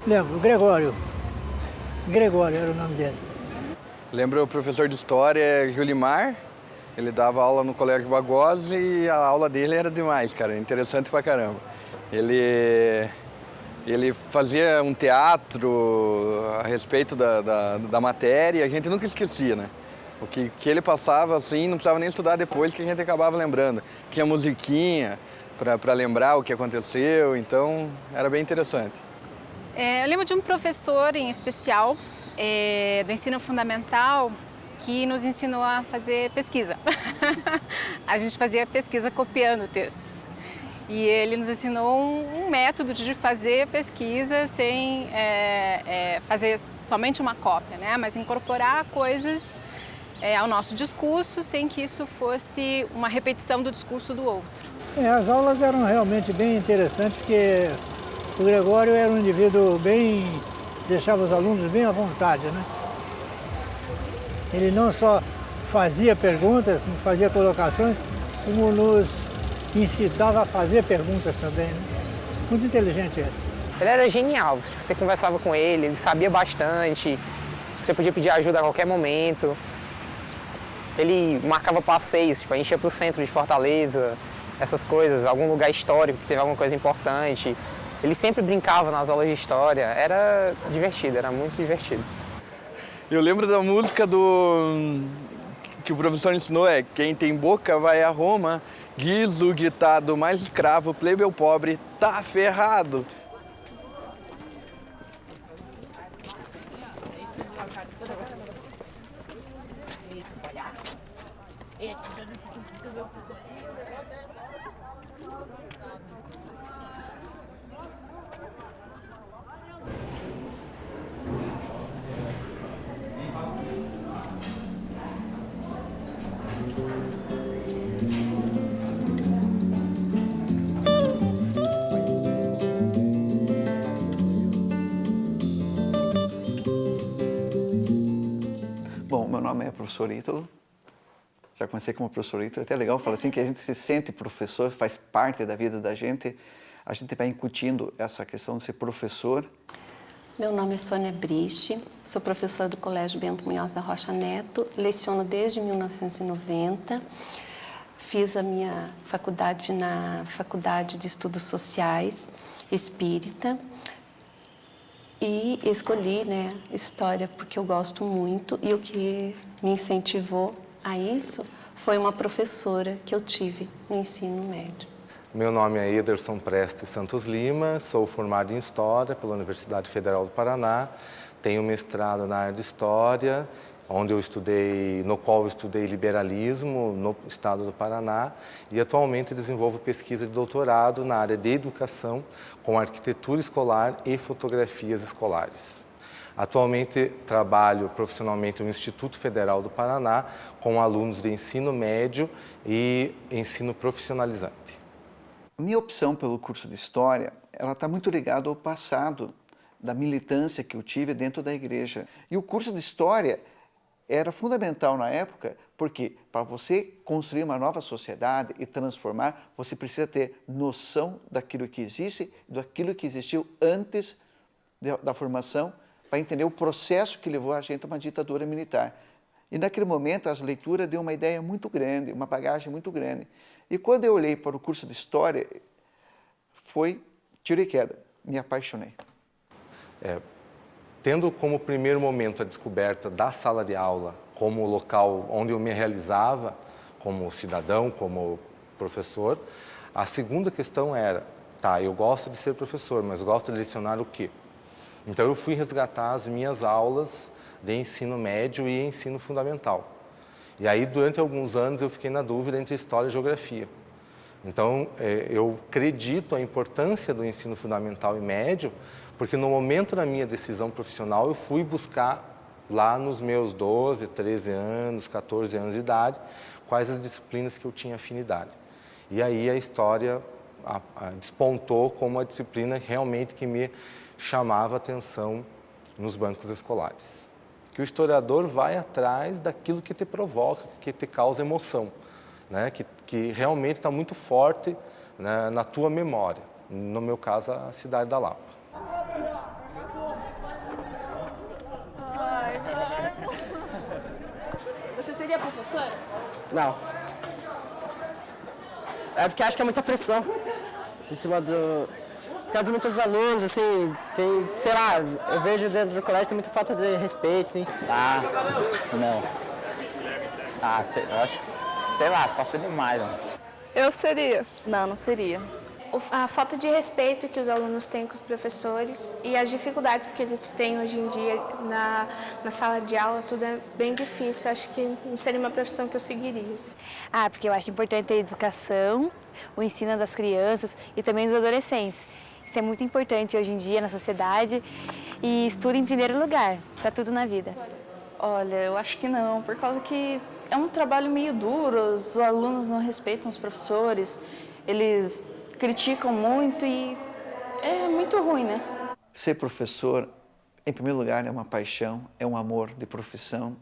Lembro, Gregório. Gregório era o nome dele. Lembro o professor de história, Julimar. Ele dava aula no Colégio Bagose e a aula dele era demais, cara. Interessante pra caramba. Ele fazia um teatro a respeito da matéria e a gente nunca esquecia, né? O que ele passava, assim, não precisava nem estudar depois, que a gente acabava lembrando. Tinha musiquinha para lembrar o que aconteceu, então era bem interessante. Eu lembro de um professor em especial do ensino fundamental que nos ensinou a fazer pesquisa. A gente fazia pesquisa copiando textos. E ele nos ensinou um método de fazer pesquisa sem fazer somente uma cópia, né? Mas incorporar coisas ao nosso discurso sem que isso fosse uma repetição do discurso do outro. As aulas eram realmente bem interessantes, porque o Gregório era um indivíduo deixava os alunos bem à vontade, né? Ele não só fazia perguntas, como fazia colocações, como nos incitava a fazer perguntas também, né? Muito inteligente ele. Ele era genial, você conversava com ele sabia bastante, você podia pedir ajuda a qualquer momento. Ele marcava passeios, tipo, a gente ia para o centro de Fortaleza, essas coisas, algum lugar histórico que teve alguma coisa importante. Ele sempre brincava nas aulas de história, era divertido, era muito divertido. Eu lembro da música que o professor ensinou, quem tem boca vai a Roma, diz o ditado mais escravo, plebeu pobre, tá ferrado. Bom, meu nome é professor Ítalo. Já comecei como professor Ítalo. É até legal falar assim que a gente se sente professor, faz parte da vida da gente. A gente vai incutindo essa questão de ser professor. Meu nome é Sônia Briche, sou professora do Colégio Bento Munhoz da Rocha Neto, leciono desde 1990. Fiz a minha faculdade na Faculdade de Estudos Sociais Espírita. E escolhi, História porque eu gosto muito, e o que me incentivou a isso foi uma professora que eu tive no ensino médio. Meu nome é Ederson Prestes Santos Lima, sou formado em História pela Universidade Federal do Paraná, tenho mestrado na área de História, no qual eu estudei liberalismo no estado do Paraná, e atualmente desenvolvo pesquisa de doutorado na área de educação com arquitetura escolar e fotografias escolares. Atualmente trabalho profissionalmente no Instituto Federal do Paraná com alunos de ensino médio e ensino profissionalizante. Minha opção pelo curso de História, ela está muito ligada ao passado da militância que eu tive dentro da igreja. E o curso de História era fundamental na época, porque para você construir uma nova sociedade e transformar, você precisa ter noção daquilo que existe, daquilo que existiu antes da formação, para entender o processo que levou a gente a uma ditadura militar. E naquele momento as leituras deu uma ideia muito grande, uma bagagem muito grande. E quando eu olhei para o curso de História, foi tiro e queda, me apaixonei. Tendo como primeiro momento a descoberta da sala de aula como local onde eu me realizava como cidadão, como professor, a segunda questão era, eu gosto de ser professor, mas gosto de lecionar o quê? Então eu fui resgatar as minhas aulas de ensino médio e ensino fundamental. E aí, durante alguns anos, eu fiquei na dúvida entre História e Geografia. Então, eu acredito a importância do ensino fundamental e médio, porque no momento da minha decisão profissional, eu fui buscar lá nos meus 12, 13 anos, 14 anos de idade, quais as disciplinas que eu tinha afinidade. E aí a História despontou como a disciplina realmente que me chamava a atenção nos bancos escolares. Que o historiador vai atrás daquilo que te provoca, que te causa emoção, né? que realmente está muito forte, né, na tua memória. No meu caso, a cidade da Lapa. professora? Não. É porque acho que é muita pressão em cima do... Por causa de muitos alunos, assim, tem, sei lá, eu vejo dentro do colégio tem muita falta de respeito, assim. Ah, não. Ah, eu acho que, sei lá, sofre demais, mano. Eu seria. Não, não seria. A falta de respeito que os alunos têm com os professores e as dificuldades que eles têm hoje em dia na sala de aula, tudo é bem difícil. Acho que não seria uma profissão que eu seguiria. Ah, porque eu acho importante a educação, o ensino das crianças e também dos adolescentes. Isso é muito importante hoje em dia na sociedade e estudo em primeiro lugar, para tudo na vida. Olha, eu acho que não, por causa que é um trabalho meio duro, os alunos não respeitam os professores, eles criticam muito e é muito ruim, né? Ser professor, em primeiro lugar, é uma paixão, é um amor de profissão,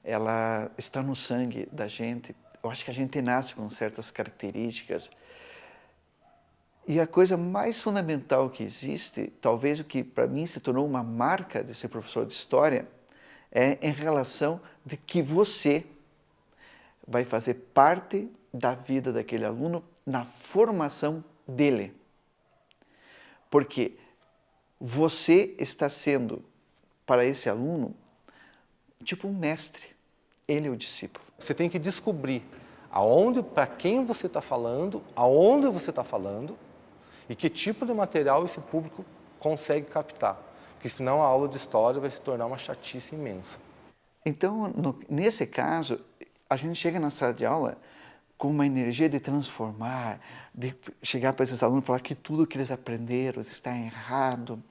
ela está no sangue da gente. Eu acho que a gente nasce com certas características. E a coisa mais fundamental que existe, talvez o que para mim se tornou uma marca de ser professor de história, é em relação de que você vai fazer parte da vida daquele aluno na formação dele. Porque você está sendo, para esse aluno, tipo um mestre. Ele é o discípulo. Você tem que descobrir aonde, para quem você está falando, aonde você está falando e que tipo de material esse público consegue captar. Porque senão a aula de história vai se tornar uma chatice imensa. Então, nesse caso, a gente chega na sala de aula com uma energia de transformar, de chegar para esses alunos e falar que tudo que eles aprenderam está errado,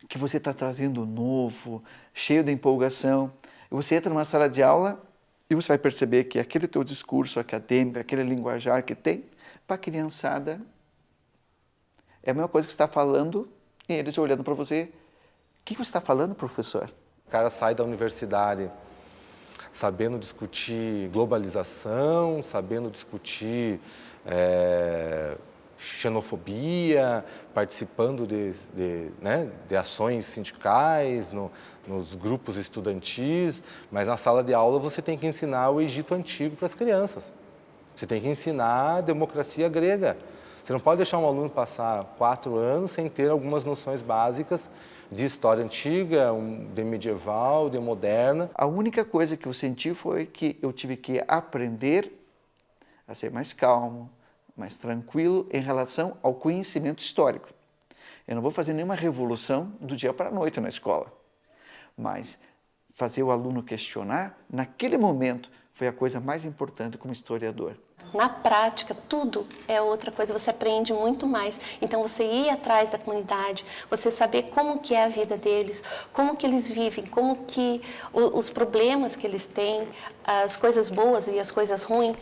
que você está trazendo novo, cheio de empolgação. E você entra numa sala de aula e você vai perceber que aquele teu discurso acadêmico, aquele linguajar que tem, para a criançada, é a mesma coisa que você está falando e eles olhando para você. O que você está falando, professor? O cara sai da universidade sabendo discutir globalização, sabendo discutir xenofobia, participando de ações sindicais, nos grupos estudantis, mas na sala de aula você tem que ensinar o Egito Antigo para as crianças. Você tem que ensinar a democracia grega. Você não pode deixar um aluno passar 4 anos sem ter algumas noções básicas de história antiga, de medieval, de moderna. A única coisa que eu senti foi que eu tive que aprender a ser mais calmo, mais tranquilo em relação ao conhecimento histórico. Eu não vou fazer nenhuma revolução do dia para a noite na escola, mas fazer o aluno questionar, naquele momento, foi a coisa mais importante como historiador. Na prática, tudo é outra coisa, você aprende muito mais. Então, você ir atrás da comunidade, você saber como que é a vida deles, como que eles vivem, como que os problemas que eles têm, as coisas boas e as coisas ruins.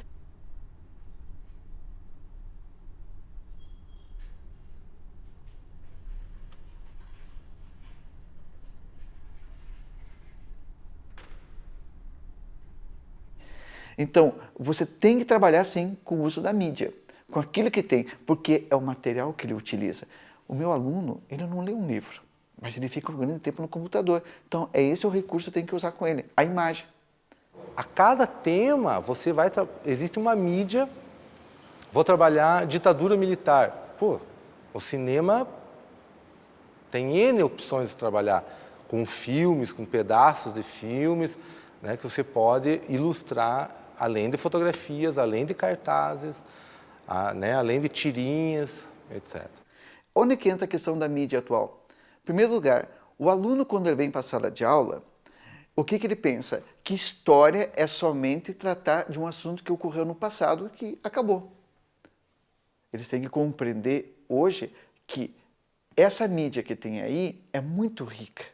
Então, você tem que trabalhar, sim, com o uso da mídia, com aquilo que tem, porque é o material que ele utiliza. O meu aluno, ele não lê um livro, mas ele fica um grande tempo no computador. Então, esse é o recurso que eu tenho que usar com ele, a imagem. A cada tema, existe uma mídia. Vou trabalhar ditadura militar. Pô, o cinema tem N opções de trabalhar, com filmes, com pedaços de filmes, né, que você pode ilustrar, além de fotografias, além de cartazes, além de tirinhas, etc. Onde que entra a questão da mídia atual? Em primeiro lugar, o aluno, quando ele vem para a sala de aula, o que ele pensa? Que história é somente tratar de um assunto que ocorreu no passado que acabou. Eles têm que compreender hoje que essa mídia que tem aí é muito rica.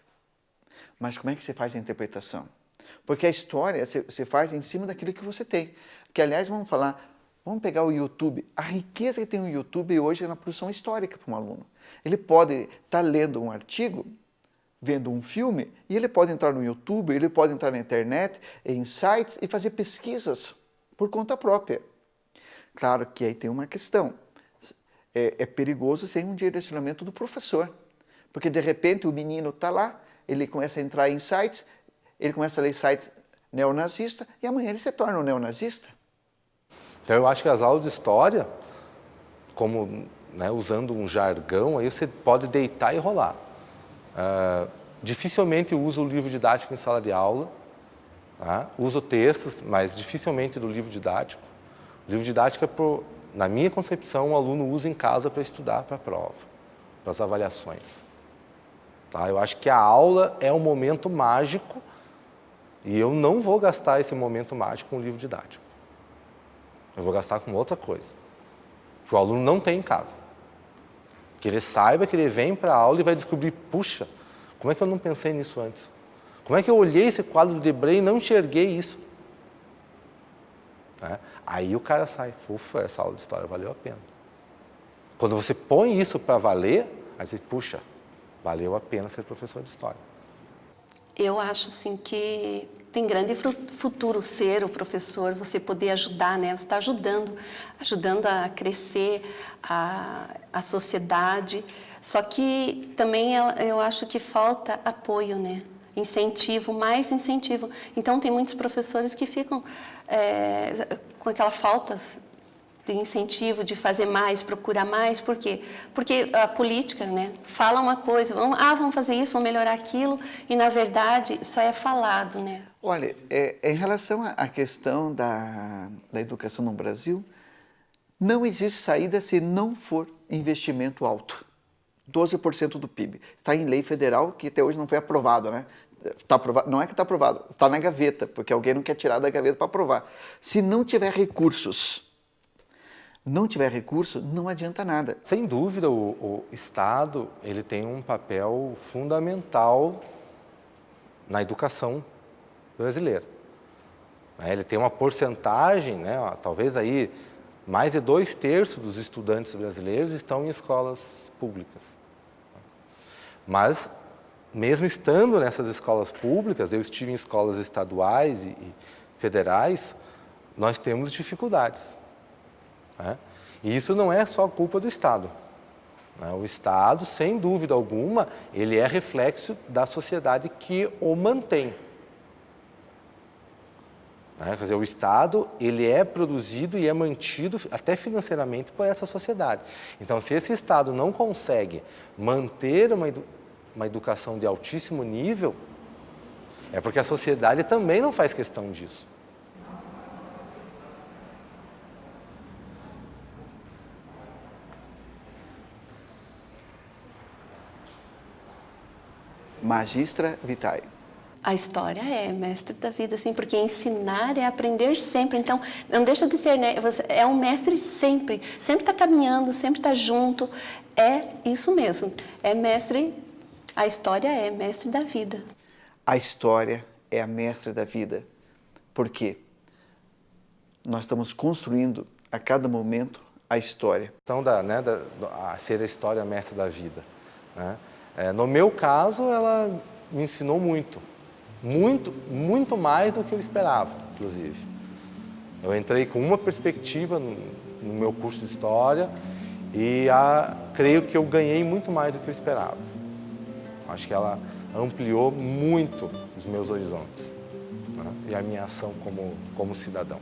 Mas como é que você faz a interpretação? Porque a história você faz em cima daquilo que você tem. Que, aliás, vamos pegar o YouTube. A riqueza que tem o YouTube hoje é na produção histórica para um aluno. Ele pode estar lendo um artigo, vendo um filme, e ele pode entrar no YouTube, ele pode entrar na internet, em sites, e fazer pesquisas por conta própria. Claro que aí tem uma questão. É perigoso sem um direcionamento do professor. Porque, de repente, o menino está lá, ele começa a entrar em sites, ele começa a ler sites neonazista e amanhã ele se torna um neonazista. Então eu acho que as aulas de história, como, né, usando um jargão, aí você pode deitar e rolar. Dificilmente uso o livro didático em sala de aula, tá? Uso textos, mas dificilmente do livro didático. O livro didático é, na minha concepção, o aluno usa em casa para estudar para a prova, para as avaliações. Tá? Eu acho que a aula é um momento mágico e eu não vou gastar esse momento mágico com o livro didático. Eu vou gastar com outra coisa, que o aluno não tem em casa. Que ele saiba que ele vem para a aula e vai descobrir, puxa, como é que eu não pensei nisso antes? Como é que eu olhei esse quadro do Debré e não enxerguei isso? Aí o cara sai, ufa, essa aula de história valeu a pena. Quando você põe isso para valer, aí você, puxa, valeu a pena ser professor de história. Eu acho assim que tem grande futuro ser o professor, você poder ajudar, né? Você está ajudando a crescer a sociedade. Só que também eu acho que falta apoio, né? Incentivo, mais incentivo. Então tem muitos professores que ficam com aquela falta de incentivo, de fazer mais, procurar mais. Por quê? Porque a política, né, fala uma coisa, vamos fazer isso, vamos melhorar aquilo, e na verdade só é falado, né? Olha, em relação à questão da educação no Brasil, não existe saída se não for investimento alto. 12% do PIB. Está em lei federal que até hoje não foi aprovado, né? Tá aprovado, não é que está aprovado, está na gaveta, porque alguém não quer tirar da gaveta para aprovar. Se não tiver recursos, não adianta nada. Sem dúvida, o Estado ele tem um papel fundamental na educação brasileira. Ele tem uma porcentagem, né, talvez aí mais de 2/3 dos estudantes brasileiros estão em escolas públicas. Mas, mesmo estando nessas escolas públicas, eu estive em escolas estaduais e federais, nós temos dificuldades. Né? E isso não é só culpa do Estado. Né? O Estado, sem dúvida alguma, ele é reflexo da sociedade que o mantém. Quer dizer, o Estado ele é produzido e é mantido até financeiramente por essa sociedade. Então, se esse Estado não consegue manter uma educação de altíssimo nível, é porque a sociedade também não faz questão disso. Magistra Vitae. A história é mestre da vida, assim, porque ensinar é aprender sempre. Então, não deixa de ser, né? Você é um mestre sempre. Sempre está caminhando, sempre está junto. É isso mesmo. É mestre, a história é mestre da vida. A história é a mestre da vida. Por quê? Nós estamos construindo a cada momento a história. Então, ser a história a mestre da vida. Né? No meu caso, ela me ensinou muito. Muito mais do que eu esperava, inclusive. Eu entrei com uma perspectiva no meu curso de História e creio que eu ganhei muito mais do que eu esperava. Acho que ela ampliou muito os meus horizontes, né? E a minha ação como cidadão.